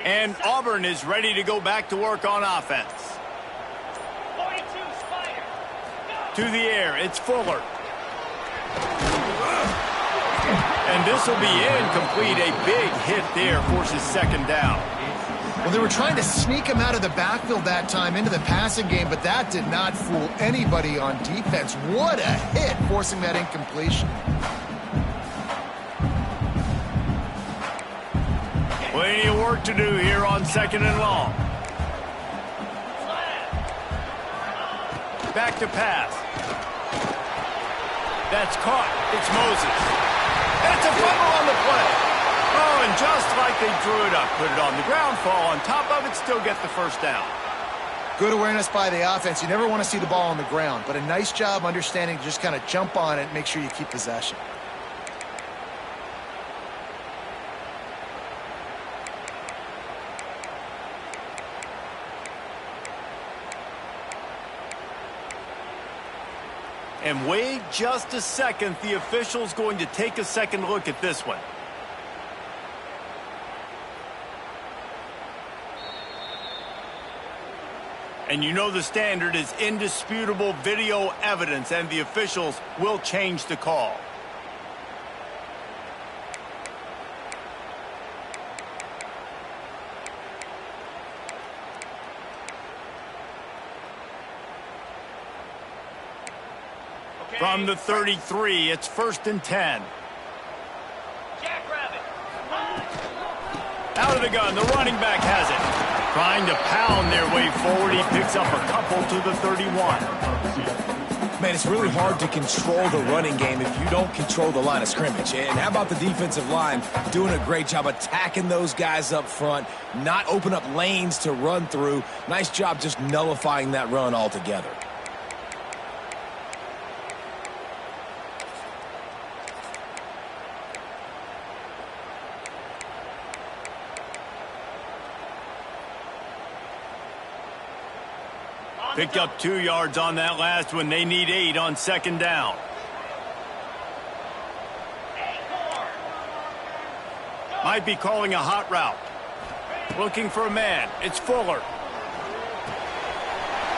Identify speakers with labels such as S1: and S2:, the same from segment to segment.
S1: And Auburn is ready to go back to work on offense.
S2: 42 Spider.
S1: To the air, it's Fuller. And this will be incomplete. A big hit there forces second down.
S3: Well, they were trying to sneak him out of the backfield that time into the passing game, but that did not fool anybody on defense. What a hit, forcing that incompletion.
S1: Plenty of work to do here on second and long. Back to pass. That's caught. It's Moses. That's a fumble on the play. Oh, and just like they drew it up, put it on the ground, fall on top of it, still get the first down.
S3: Good awareness by the offense. You never want to see the ball on the ground, but a nice job understanding to just kind of jump on it and make sure you keep possession.
S1: And wait just a second. The official's going to take a second look at this one. And you know the standard is indisputable video evidence, and the officials will change the call. From the 33, it's 1st and 10.
S2: Jackrabbit.
S1: Out of the gun, the running back has it. Trying to pound their way forward, he picks up a couple to the 31.
S4: Man, it's really hard to control the running game if you don't control the line of scrimmage. And how about the defensive line doing a great job attacking those guys up front, not open up lanes to run through. Nice job just nullifying that run altogether.
S1: Picked up 2 yards on that last one. They need 8 on second down. Might be calling a hot route. Looking for a man. It's Fuller.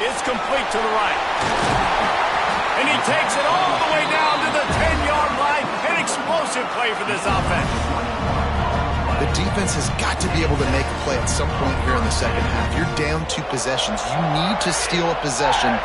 S1: It's complete to the right. And he takes it all the way down to the 10-yard line. An explosive play for this offense.
S3: The defense has got to be able to make a play at some point here in the second half. You're down 2 possessions. You need to steal a possession.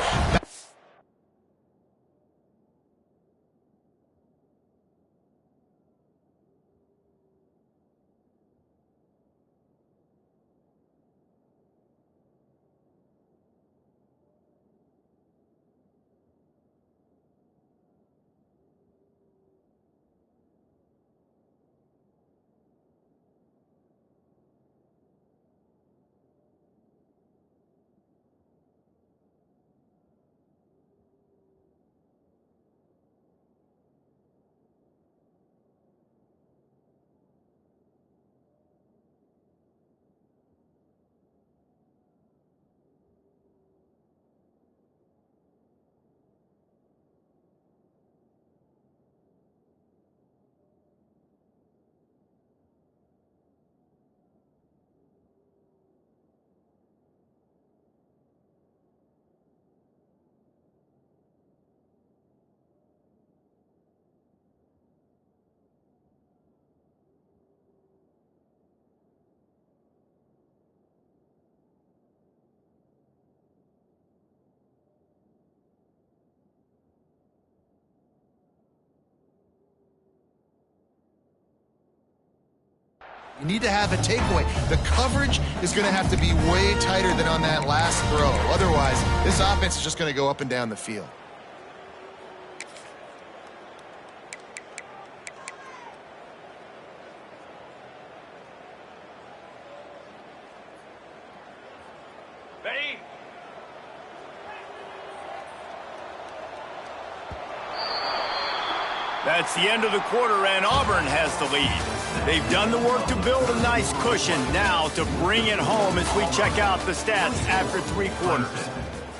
S3: You need to have a takeaway. The coverage is going to have to be way tighter than on that last throw. Otherwise, this offense is just going to go up and down the field.
S2: Ready?
S1: That's the end of the quarter, and Auburn has the lead. They've done the work to build a nice cushion. Now to bring it home as we check out the stats after 3 quarters.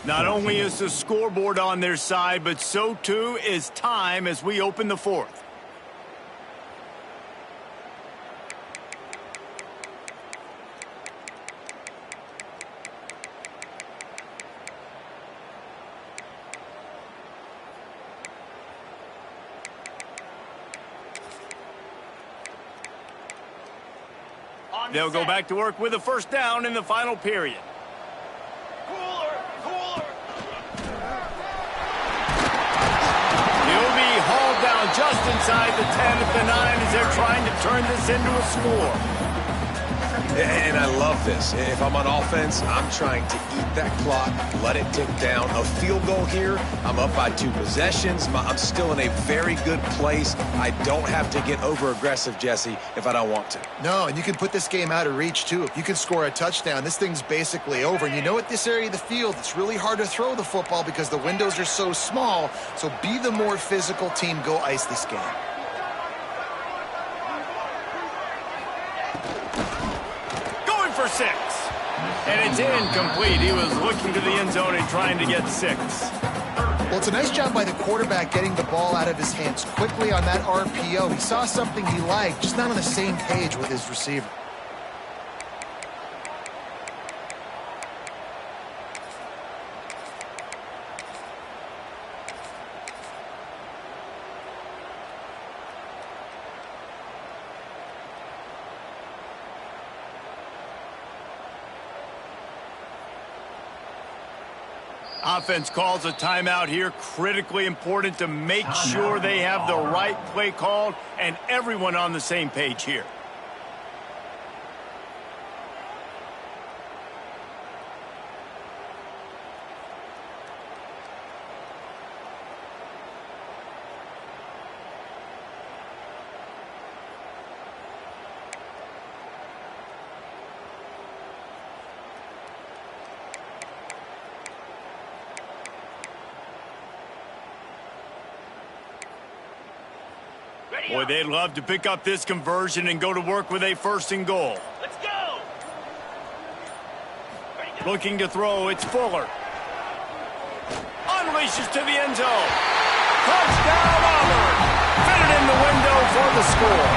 S1: Not only is the scoreboard on their side, but so too is time as we open the 4th. They'll go back to work with a first down in the final period.
S2: Cooler, cooler.
S1: He'll be hauled down just inside the 10 at the 9 as they're trying to turn this into a score.
S4: And I love this. If I'm on offense, I'm trying to eat that clock, let it tick down. A field goal here, I'm up by 2 possessions. I'm still in a very good place. I don't have to get over-aggressive, Jesse, if I don't want to.
S3: No, and you can put this game out of reach, too. If you can score a touchdown, this thing's basically over. And you know, at this area of the field, it's really hard to throw the football because the windows are so small. So be the more physical team. Go ice this game.
S1: For 6. And it's incomplete. He was looking to the end zone and trying to get 6.
S3: Well, it's a nice job by the quarterback getting the ball out of his hands quickly on that RPO. He saw something he liked, just not on the same page with his receiver.
S1: Offense calls a timeout here. Critically important to make sure they have the right play called and everyone on the same page here. Boy, they'd love to pick up this conversion and go to work with a 1st and goal.
S2: Let's go.
S1: Looking to throw, it's Fuller. Unleashes to the end zone. Touchdown, Auburn. Fitted in the window for the score.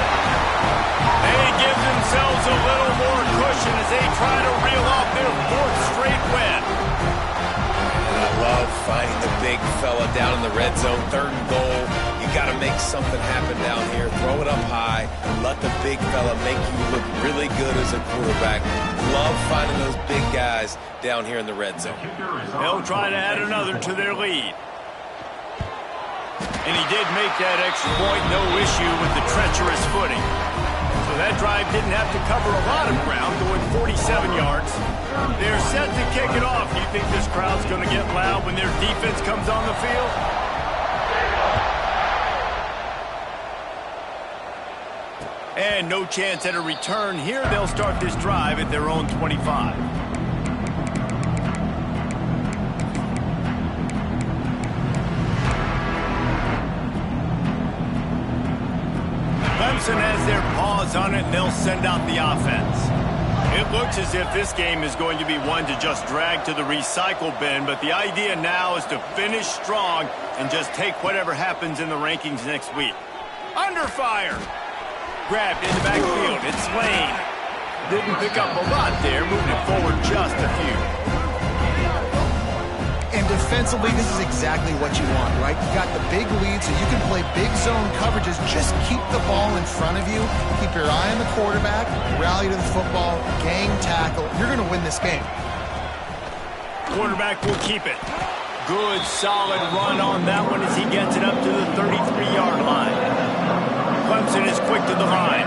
S1: They give themselves a little more cushion as they try to reel off their 4th straight win.
S4: And I love finding the big fella down in the red zone, 3rd and goal. You got to make something happen down here. Throw it up high. Let the big fella make you look really good as a quarterback. Love finding those big guys down here in the red zone.
S1: They'll try to add another to their lead. And he did make that extra point, no issue with the treacherous footing. So that drive didn't have to cover a lot of ground, going 47 yards. They're set to kick it off. Do you think this crowd's going to get loud when their defense comes on the field? And no chance at a return here. They'll start this drive at their own 25. Clemson has their paws on it, and they'll send out the offense. It looks as if this game is going to be one to just drag to the recycle bin, but the idea now is to finish strong and just take whatever happens in the rankings next week. Under fire! Grabbed in the backfield. It's Lane. Didn't pick up a lot there, moving it forward just a few.
S3: And defensively, this is exactly what you want, right? You got the big lead, so you can play big zone coverages. Just keep the ball in front of you. Keep your eye on the quarterback. Rally to the football. Gang tackle. You're going to win this game.
S1: Quarterback will keep it. Good, solid run on that one as he gets it up to the 33-yard line. Clemson is quick to the line.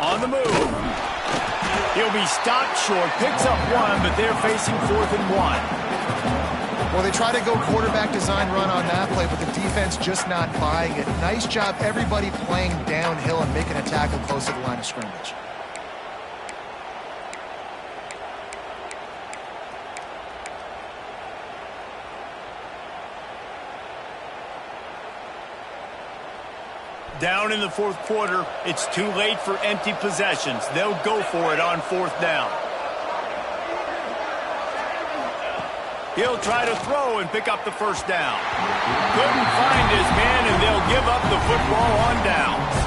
S1: On the move. He'll be stopped short, picks up 1, but they're facing 4th and 1.
S3: Well, they try to go quarterback design run on that play, but the defense just not buying it. Nice job, everybody playing downhill and making a tackle close to the line of scrimmage.
S1: Down in the 4th quarter, it's too late for empty possessions. They'll go for it on 4th down. He'll try to throw and pick up the first down. Couldn't find his man, and they'll give up the football on downs.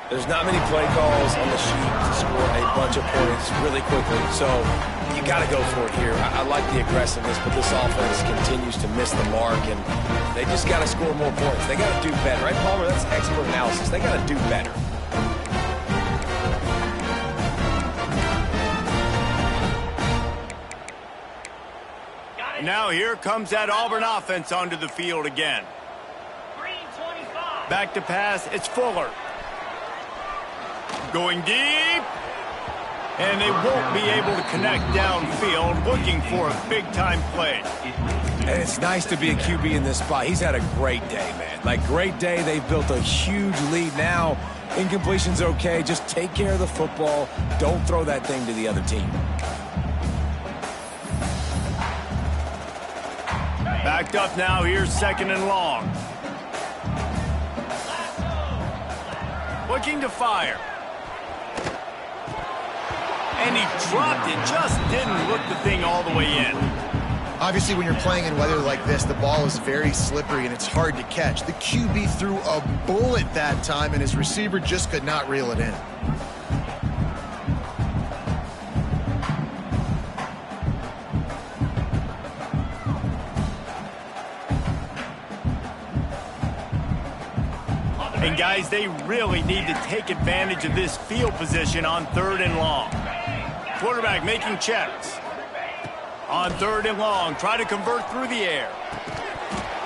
S4: There's not many play calls on the sheet to score a bunch of points really quickly, so you got to go for it here. I like the aggressiveness, but this offense continues to miss the mark, and they just got to score more points. They got to do better, right, Palmer? That's expert analysis. They got to do better.
S1: Now here comes that Auburn offense onto the field again. Back to pass, it's Fuller. Going deep. And they won't be able to connect downfield, looking for a big-time play.
S4: And it's nice to be a QB in this spot. He's had a great day, man. Like, great day. They've built a huge lead now. Incompletion's okay. Just take care of the football. Don't throw that thing to the other team.
S1: Backed up now. Here's 2nd and long. Looking to fire. And he dropped it. Just didn't look the thing all the way in.
S3: Obviously, when you're playing in weather like this, the ball is very slippery and it's hard to catch. The QB threw a bullet that time, and his receiver just could not reel it in.
S1: And guys, they really need to take advantage of this field position on 3rd and long. Quarterback making checks. On 3rd and long, try to convert through the air.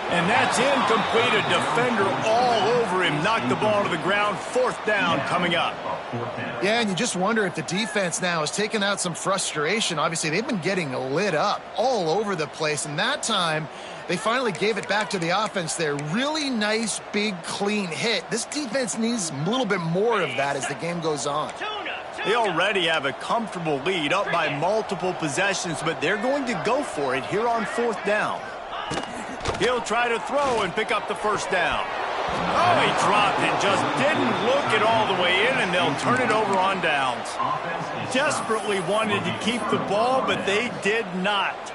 S1: And that's incomplete. A defender all over him. Knocked the ball to the ground. 4th down coming up.
S3: Yeah, and you just wonder if the defense now has taken out some frustration. Obviously, they've been getting lit up all over the place. And that time, they finally gave it back to the offense there. Really nice, big, clean hit. This defense needs a little bit more of that as the game goes on.
S1: They already have a comfortable lead, up by multiple possessions, but they're going to go for it here on 4th down. He'll try to throw and pick up the 1st down. Oh, he dropped it. Just didn't look it all the way in, and they'll turn it over on downs. Desperately wanted to keep the ball, but they did not.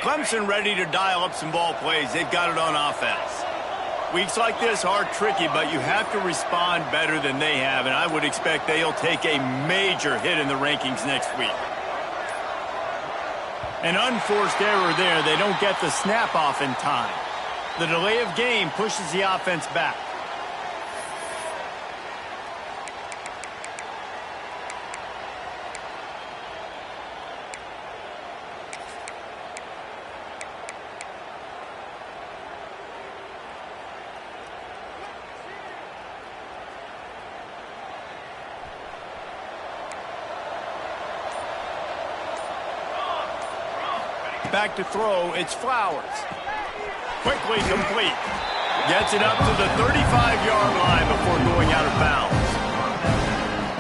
S1: Clemson ready to dial up some ball plays. They've got it on offense. Weeks like this are tricky, but you have to respond better than they have, and I would expect they'll take a major hit in the rankings next week. An unforced error there. They don't get the snap off in time. The delay of game pushes the offense back. Back to throw, it's Flowers. Quickly complete. Gets it up to the 35-yard line before going out of bounds.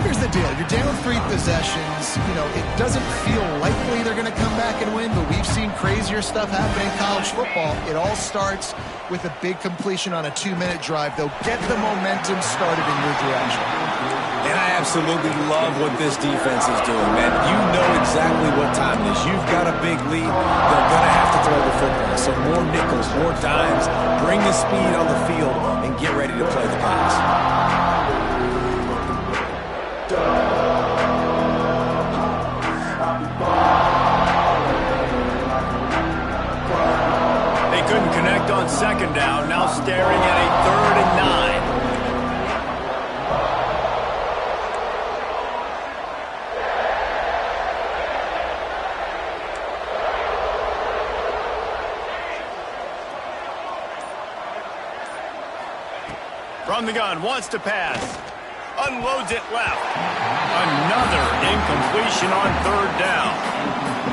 S3: Here's the deal. You're down 3 possessions. You know, it doesn't feel likely they're going to come back and win, but we've seen crazier stuff happen in college football. It all starts with a big completion on a 2-minute drive. They'll get the momentum started in your direction.
S4: And I absolutely love what this defense is doing, man. You know exactly what time it is. You've got a big lead. They're going to have to throw the football. So more nickels, more dimes. Bring the speed on the field and get ready to play the pass.
S1: They couldn't connect on 2nd down. Now staring at a 3rd and 9. From the gun, wants to pass. Unloads it left. Another incompletion on 3rd down.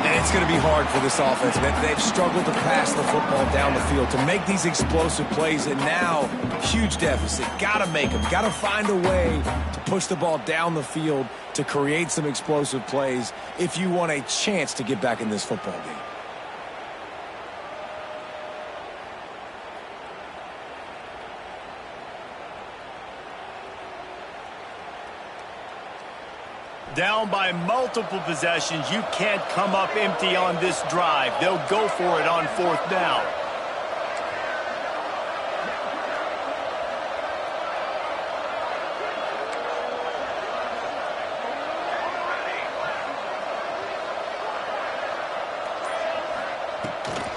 S4: And it's going to be hard for this offense, man. They've struggled to pass the football down the field to make these explosive plays, and now, huge deficit. Got to make them. Got to find a way to push the ball down the field to create some explosive plays if you want a chance to get back in this football game.
S1: Down by multiple possessions, you can't come up empty on this drive. They'll go for it on fourth down.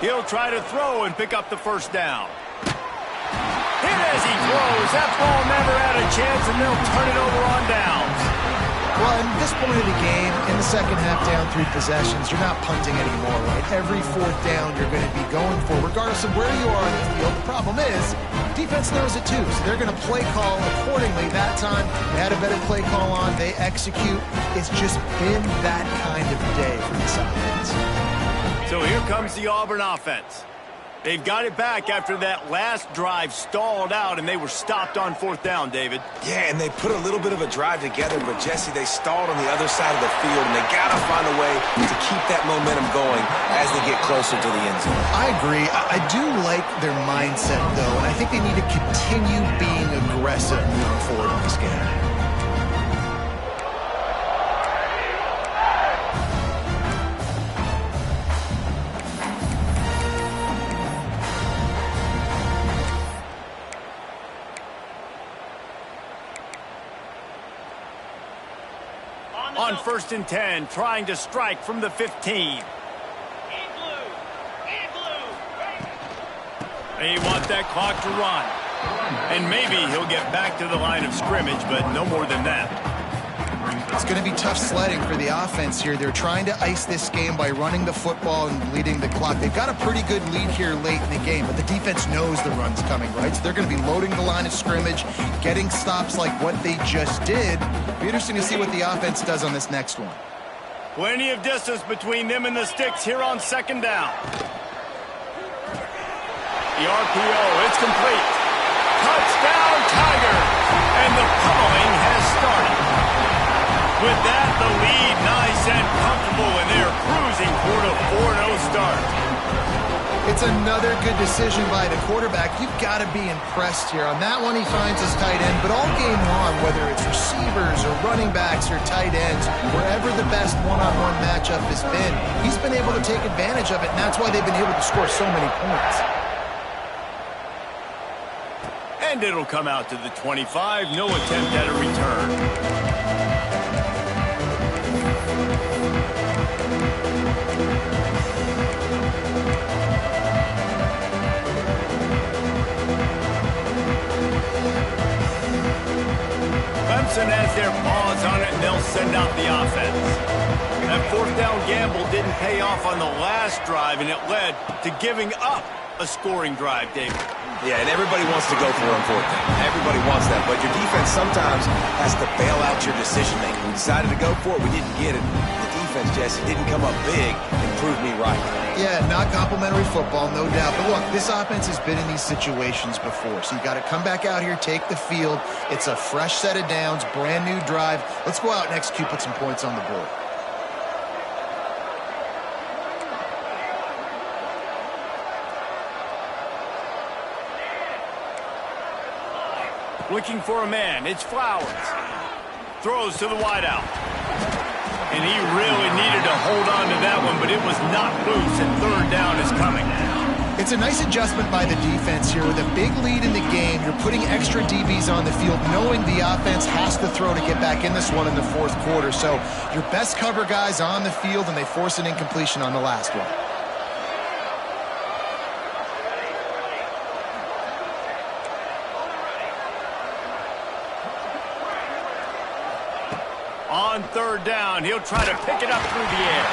S1: He'll try to throw and pick up the first down. Hit as he throws. That ball never had a chance, and they'll turn it over on downs.
S3: Well, at this point of the game, in the second half, down 3 possessions, you're not punting anymore, right? Every fourth down you're going to be going for, regardless of where you are on the field. The problem is, defense knows it too, so they're going to play call accordingly. That time, they had a better play call on. They execute. It's just been that kind of day for this offense.
S1: So here comes the Auburn offense. They've got it back after that last drive stalled out, and they were stopped on fourth down, David.
S4: Yeah, and they put a little bit of a drive together, but, Jesse, they stalled on the other side of the field, and they got to find a way to keep that momentum going as they get closer to the end zone.
S3: I agree. I do like their mindset, though, and I think they need to continue being aggressive moving forward in this game.
S1: On 1st and 10, trying to strike from the 15. They want that clock to run. And maybe he'll get back to the line of scrimmage, but no more than that.
S3: It's going to be tough sledding for the offense here. They're trying to ice this game by running the football and leading the clock. They've got a pretty good lead here late in the game, but the defense knows the run's coming, right? So they're going to be loading the line of scrimmage, getting stops like what they just did. It'll be interesting to see what the offense does on this next one.
S1: Plenty of distance between them and the sticks here on 2nd down. The RPO, it's complete. Touchdown, Tigers! And the pummeling has started. With that, the lead nice and comfortable, and they're cruising toward a 4-0 start.
S3: It's another good decision by the quarterback. You've got to be impressed here. On that one, he finds his tight end, but all game long, whether it's receivers or running backs or tight ends, wherever the best one-on-one matchup has been, he's been able to take advantage of it, and that's why they've been able to score so many points.
S1: And it'll come out to the 25. No attempt at a return. Clemson has their paws on it, and they'll send out the offense. That 4th down gamble didn't pay off on the last drive, and it led to giving up a scoring drive, David.
S4: Yeah, and everybody wants to go for it on 4th down. Everybody wants that, but your defense sometimes has to bail out your decision-making. We decided to go for it. We didn't get it. The defense, Jesse, didn't come up big and prove me right.
S3: Yeah, not complimentary football, no doubt. But look, this offense has been in these situations before, so you got to come back out here, take the field. It's a fresh set of downs, brand new drive. Let's go out and execute, put some points on the board.
S1: Looking for a man, it's Flowers. Throws to the wideout. And he really needed to hold on to that one, but it was not loose, and 3rd down is coming.
S3: It's a nice adjustment by the defense here. With a big lead in the game, you're putting extra DBs on the field, knowing the offense has to throw to get back in this one in the 4th quarter. So your best cover guys on the field, and they force an incompletion on the last one.
S1: On 3rd down, he'll try to pick it up through the air.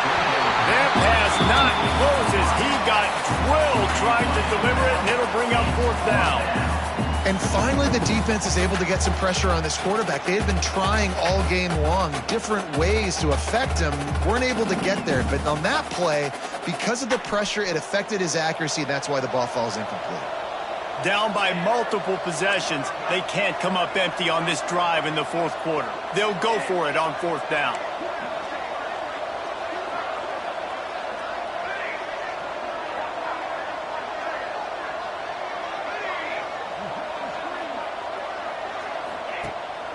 S1: That pass not close as he got drilled trying to deliver it, and it'll bring up 4th down.
S3: And finally, the defense is able to get some pressure on this quarterback. They had been trying all game long different ways to affect him. Weren't able to get there. But on that play, because of the pressure, it affected his accuracy. That's why the ball falls incomplete.
S1: Down by multiple possessions, they can't come up empty on this drive in the 4th quarter. They'll go for it on 4th down.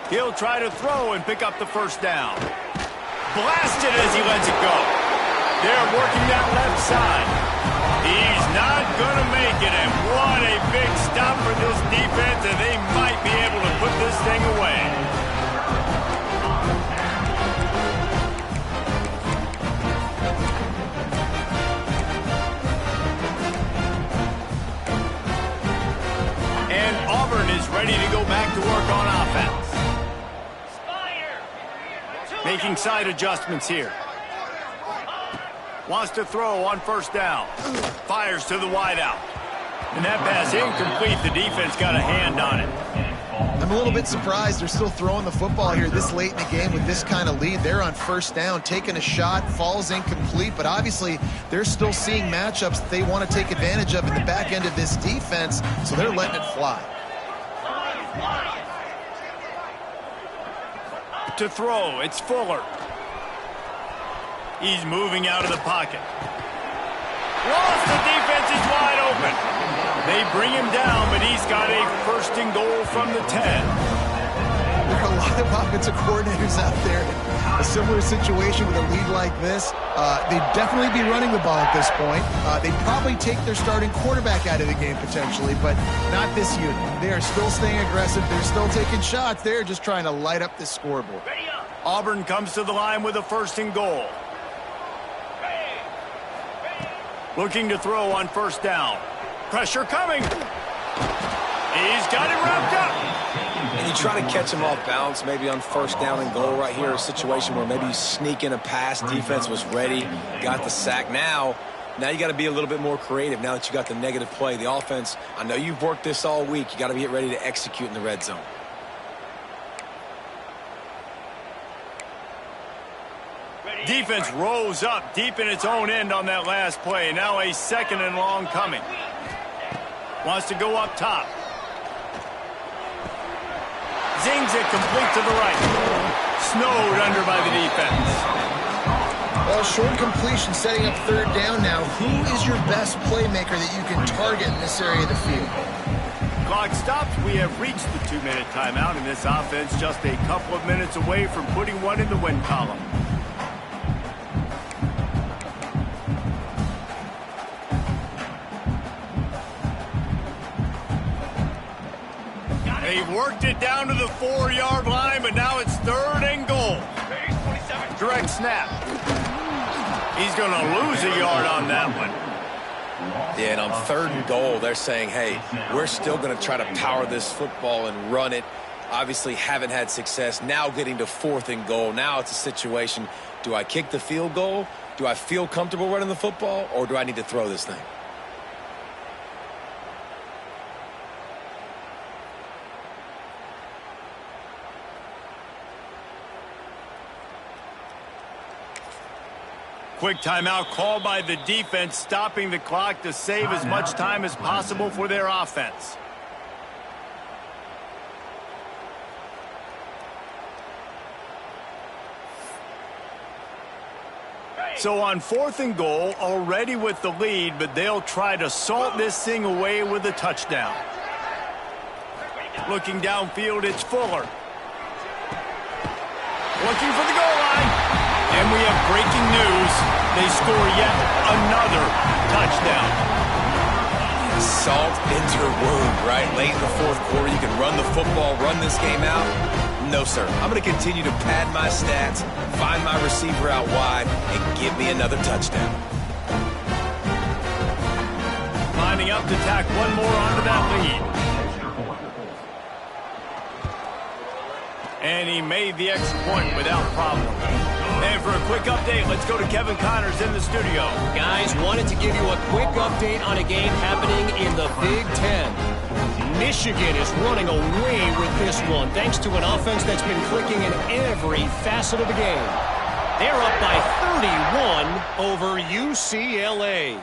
S1: He'll try to throw and pick up the first down. blasted as he lets it go. They're working that left side. He's not going to make it, and what a big stop for this defense, and they might be able to put this thing away. And Auburn is ready to go back to work on offense. Making side adjustments here. Wants to throw on first down. Fires to the wideout. And that pass incomplete. The defense got a hand on it.
S3: I'm a little bit surprised they're still throwing the football here this late in the game with this kind of lead. They're on first down, taking a shot, falls incomplete, but obviously they're still seeing matchups that they want to take advantage of in the back end of this defense, so they're letting it fly.
S1: To throw, it's Fuller. He's moving out of the pocket. Lost, the defense is wide open. They bring him down, but he's got a first and goal from the 10.
S3: There are a lot of offensive coordinators out there in a similar situation with a lead like this. They'd definitely be running the ball at this point. They'd probably take their starting quarterback out of the game potentially, but not this unit. They are still staying aggressive. They're still taking shots. They're just trying to light up the scoreboard.
S1: Auburn comes to the line with a first and goal. Looking to throw on first down. Pressure coming. He's got it wrapped up.
S4: And you try to catch him off balance, maybe on first down and goal right here, a situation where maybe you sneak in a pass, defense was ready, got the sack. Now you got to be a little bit more creative now that you got the negative play. The offense, I know you've worked this all week. You got to get ready to execute in the red zone.
S1: Defense rose up deep in its own end on that last play. Now a second and long coming. Wants to go up top. Zings it complete to the right. Snowed under by the defense.
S3: Well, short completion setting up third down now. Who is your best playmaker that you can target in this area of the field?
S1: Clock stops. We have reached the 2-minute timeout, and this offense just a couple of minutes away from putting one in the win column. They've worked it down to the 4-yard line, but now it's third and goal. Direct snap. He's going to lose a yard on that one.
S4: Yeah, and on third and goal, they're saying, hey, we're still going to try to power this football and run it. Obviously haven't had success. Now getting to fourth and goal. Now it's a situation, do I kick the field goal? Do I feel comfortable running the football? Or do I need to throw this thing?
S1: Quick timeout called by the defense, stopping the clock to save as much time as possible for their offense. So on fourth and goal, already with the lead, but they'll try to salt this thing away with a touchdown. Looking downfield, it's Fuller. Looking for the goal line. And we have breaking news. They score yet another touchdown.
S4: Salt into your wound, right? Late in the fourth quarter, you can run the football, run this game out. No, sir. I'm going to continue to pad my stats, find my receiver out wide, and give me another touchdown.
S1: Lining up to tack one more onto that lead. And he made the extra point without problem. And for a quick update, let's go to Kevin Connors in the studio.
S5: Guys, wanted to give you a quick update on a game happening in the Big Ten. Michigan is running away with this one, thanks to an offense that's been clicking in every facet of the game. They're up by 31 over UCLA.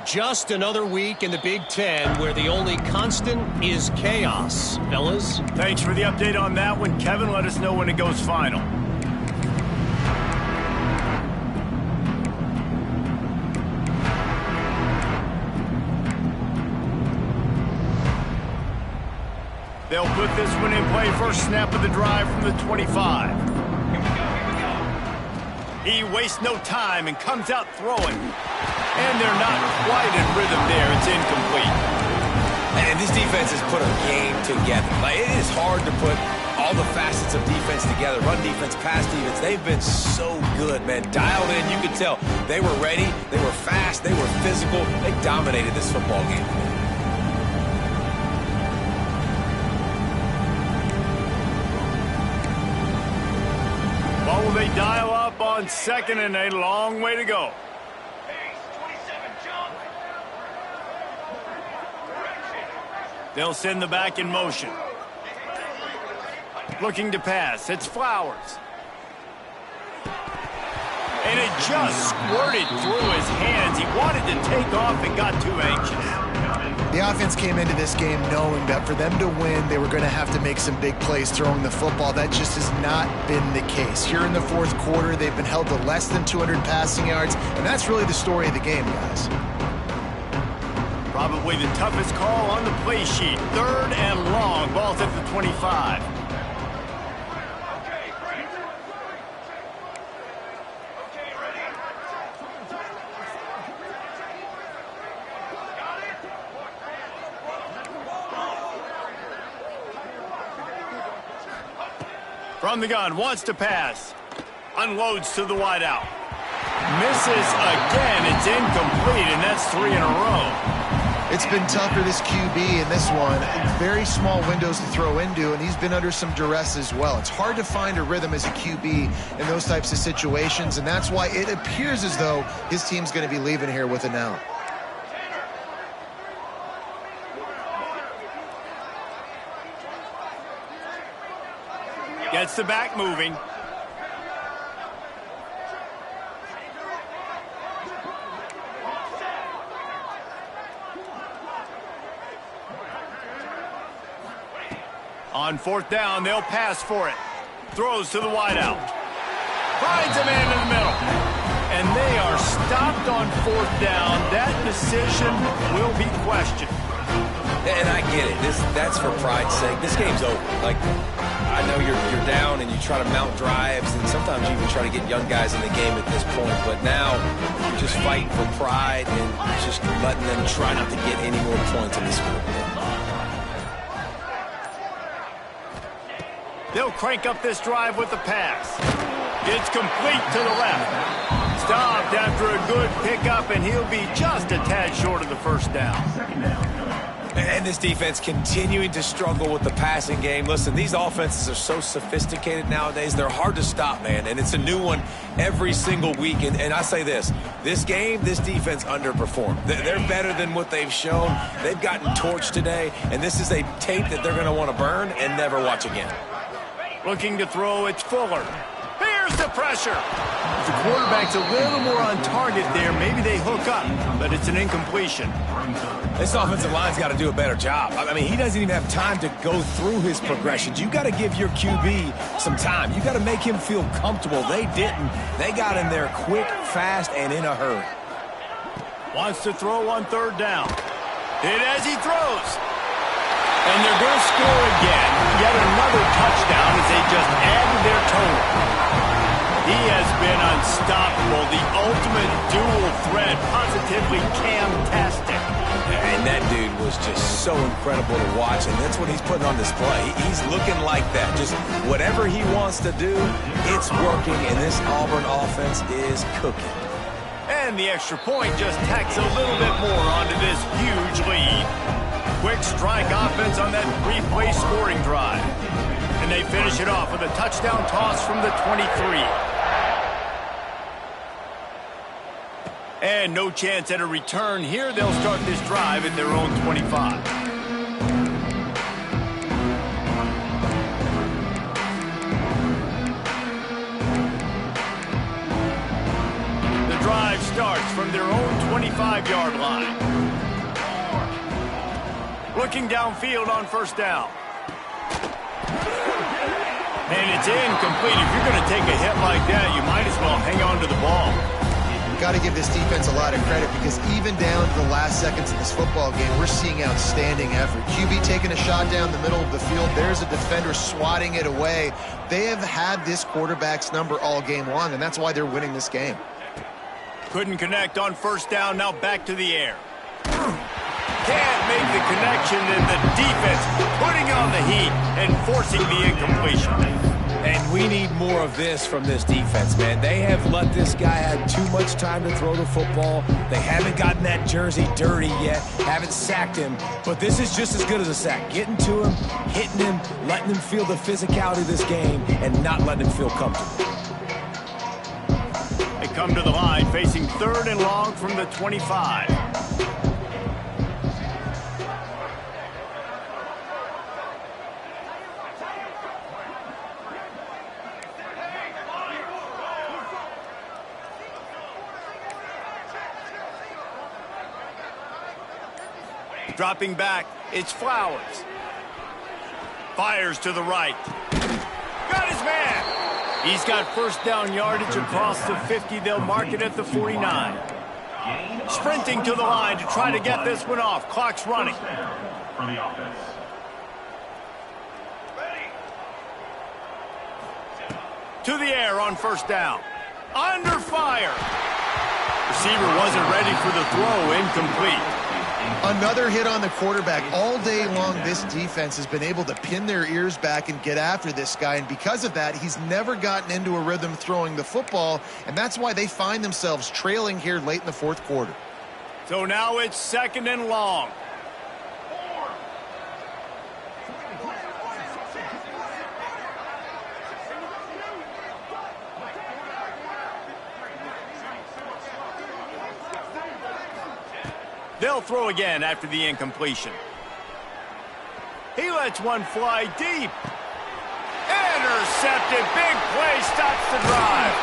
S5: Just another week in the Big Ten where the only constant is chaos, fellas.
S1: Thanks for the update on that one, Kevin. Let us know when it goes final. They'll put this one in play. First snap of the drive from the 25. He wastes no time and comes out throwing. And they're not quite in rhythm there. It's incomplete.
S4: And this defense has put a game together. Like, it is hard to put all the facets of defense together. Run defense, pass defense. They've been so good, man. Dialed in, you could tell. They were ready. They were fast. They were physical. They dominated this football game.
S1: What will they dial up on second and a long way to go? They'll send the back in motion. Looking to pass. It's Flowers. And it just squirted through his hands. He wanted to take off and got too anxious.
S3: The offense came into this game knowing that for them to win, they were going to have to make some big plays throwing the football. That just has not been the case. Here in the fourth quarter, they've been held to less than 200 passing yards, and that's really the story of the game, guys.
S1: Probably the toughest call on the play sheet. Third and long. Ball's at the 25. From the gun, wants to pass. Unloads to the wideout. Misses again. It's incomplete, and that's 3 in a row.
S3: It's been tough for this QB in this one. Very small windows to throw into, and he's been under some duress as well. It's hard to find a rhythm as a QB in those types of situations, and that's why it appears as though his team's going to be leaving here with an out.
S1: Gets the back moving. On fourth down, they'll pass for it. Throws to the wideout. Finds a man in the middle. And they are stopped on fourth down. That decision will be questioned.
S4: And I get it. That's for pride's sake. This game's over. Like, I know you're down and you try to mount drives, and sometimes you even try to get young guys in the game at this point. But now you're just fighting for pride and just letting them try not to get any more points in the scoreboard.
S1: They'll crank up this drive with the pass. It's complete to the left. Stopped after a good pickup, and he'll be just a tad short of the first down.
S4: And this defense continuing to struggle with the passing game. Listen, these offenses are so sophisticated nowadays. They're hard to stop, man. And it's a new one every single week. And I say this game, this defense underperformed. They're better than what they've shown. They've gotten torched today. And this is a tape that they're going to want to burn and never watch again.
S1: Looking to throw, it's Fuller. Here's the pressure. If the quarterback's a little more on target there, maybe they hook up, but it's an incompletion.
S4: This offensive line's got to do a better job. I mean, he doesn't even have time to go through his progressions. You got to give your QB some time. You got to make him feel comfortable. They didn't. They got in there quick, fast, and in a hurry.
S1: Wants to throw on third down. Hit as he throws. And they're going to score again. Yet another touchdown as they just add to their total. He has been unstoppable. The ultimate dual threat. Positively Cam-tastic.
S4: And that dude was just so incredible to watch. And that's what he's putting on display. He's looking like that. Just whatever he wants to do, it's working. And this Auburn offense is cooking.
S1: And the extra point just tacks a little bit more onto this huge lead. Quick strike offense on that three-play scoring drive. And they finish it off with a touchdown toss from the 23. And no chance at a return here. They'll start this drive at their own 25. The drive starts from their own 25-yard line. Looking downfield on first down. And it's incomplete. If you're going to take a hit like that, you might as well hang on to the ball.
S3: got to give this defense a lot of credit because even down to the last seconds of this football game, we're seeing outstanding effort. QB taking a shot down the middle of the field. There's a defender swatting it away. They have had this quarterback's number all game long, and that's why they're winning this game.
S1: Couldn't connect on first down. Now back to the air. Can't make the connection, and the defense putting on the heat and forcing the incompletion.
S4: And we need more of this from this defense, man. They have let this guy have too much time to throw the football. They haven't gotten that jersey dirty yet, haven't sacked him. But this is just as good as a sack. Getting to him, hitting him, letting him feel the physicality of this game, and not letting him feel comfortable.
S1: They come to the line facing 3rd and long from the 25. Dropping back, it's Flowers. Fires to the right. Got his man. He's got first down yardage across the 50. They'll mark it at the 49. Sprinting to the line to try to get this one off. Clock's running.
S6: For the offense.
S1: To the air on first down. Under fire. Receiver wasn't ready for the throw. Incomplete.
S3: Another hit on the quarterback. All day long, this defense has been able to pin their ears back and get after this guy, and because of that, he's never gotten into a rhythm throwing the football, and that's why they find themselves trailing here late in the 4th quarter.
S1: So now it's 2nd and long. They'll throw again after the incompletion. He lets one fly deep. Intercepted. Big play stops the drive.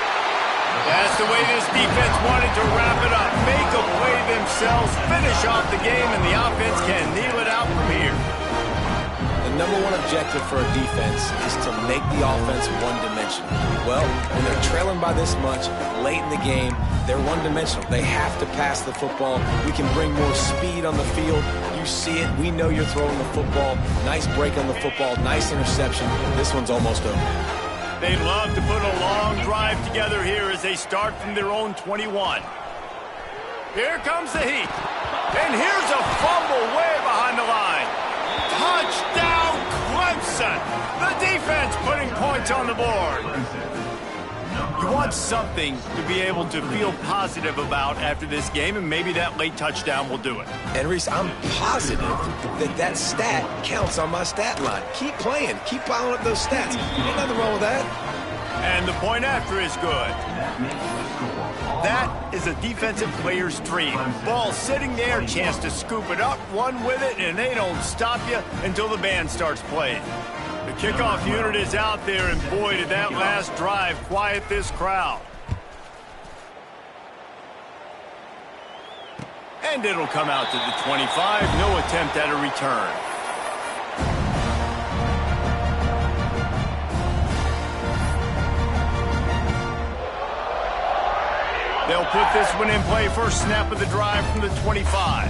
S1: That's the way this defense wanted to wrap it up. Make a play themselves, finish off the game, and the offense can kneel it out from here.
S4: The number one objective for a defense is to make the offense one-dimensional. Well, when they're trailing by this much late in the game, they're one-dimensional. They have to pass the football. We can bring more speed on the field. You see it. We know you're throwing the football. Nice break on the football. Nice interception. This one's almost over.
S1: They love to put a long drive together here as they start from their own 21. Here comes the heat. And here's a fumble way behind the line. Touchdown, Clemson. The defense putting points on the board. You want something to be able to feel positive about after this game, and maybe that late touchdown will do it.
S4: And, Reese, I'm positive that stat counts on my stat line. Keep playing. Keep piling up those stats. Ain't nothing wrong with that.
S1: And the point after is good. That is a defensive player's dream. Ball sitting there, chance to scoop it up, run with it, and they don't stop you until the band starts playing. The kickoff unit is out there, and boy, did that last drive quiet this crowd. And it'll come out to the 25. No attempt at a return. They'll put this one in play. First snap of the drive from the 25.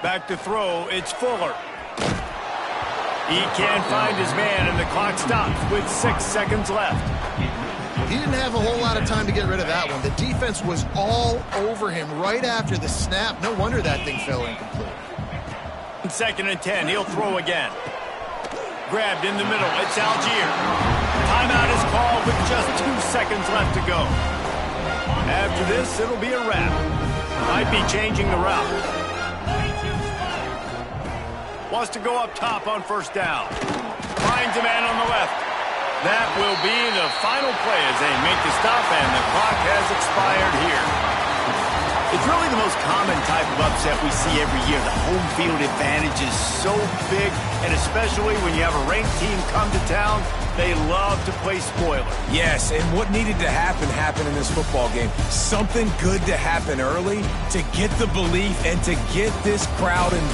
S1: Back to throw, it's Fuller. He can't find his man, and the clock stops with 6 seconds left.
S3: He didn't have a whole lot of time to get rid of that one. The defense was all over him right after the snap. No wonder that thing fell incomplete.
S1: 2nd and 10, he'll throw again. Grabbed in the middle, it's Algier. Timeout is called with just 2 seconds left to go. After this, it'll be a wrap. Might be changing the route. Wants to go up top on first down. Finds a man on the left. That will be the final play as they make the stop, and the clock has expired here. It's really the most common type of upset we see every year. The home field advantage is so big, and especially when you have a ranked team come to town, they love to play spoiler.
S4: Yes, and what needed to happen happened in this football game. Something good to happen early to get the belief and to get this crowd involved.